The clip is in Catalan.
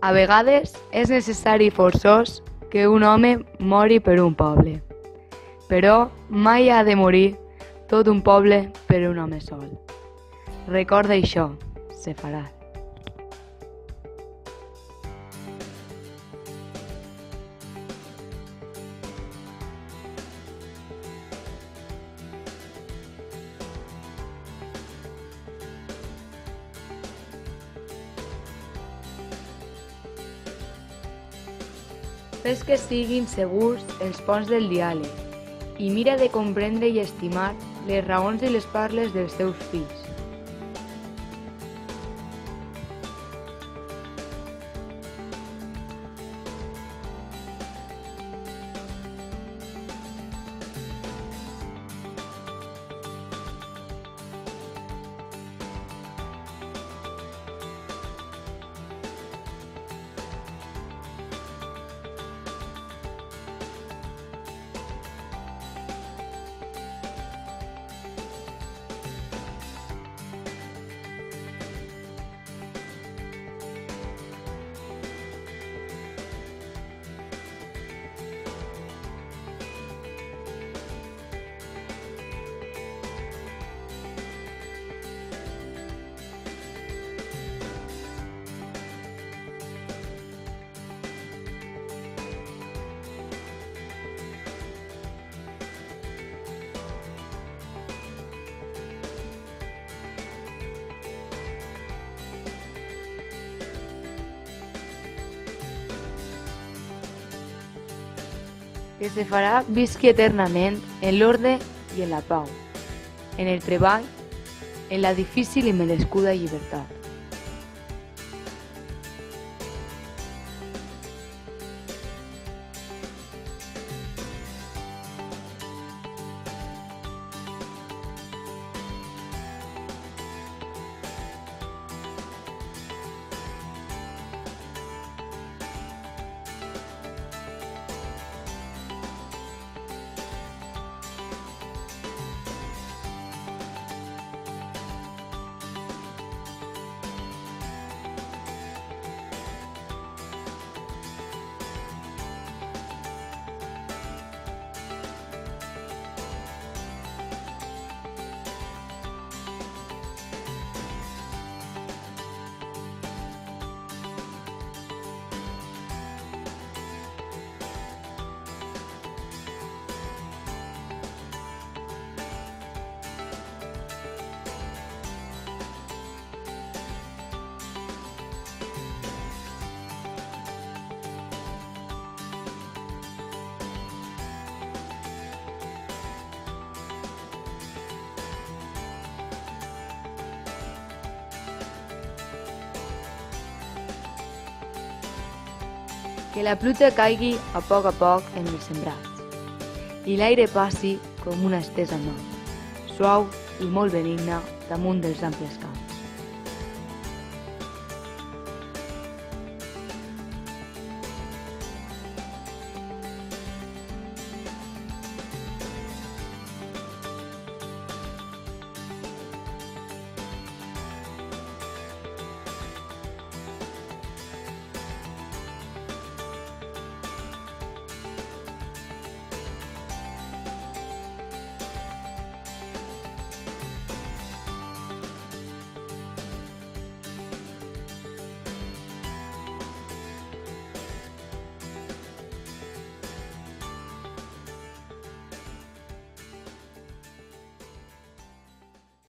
A vegades és necessari i forçós que un home mori per un poble, però mai ha de morir tot un poble per un home sol. Recorda això, se farà. Fes que siguin segurs els ponts del diàleg i mira de comprendre i estimar les raons i les parles dels teus fills. Que se farà visqui eternament en l'ordre i en la pau, en el treball, en la difícil i merescuda llibertat. Que la pluja caigui a poc en els sembrats i l'aire passi com una estesa mà, suau i molt benigna damunt dels amples camps.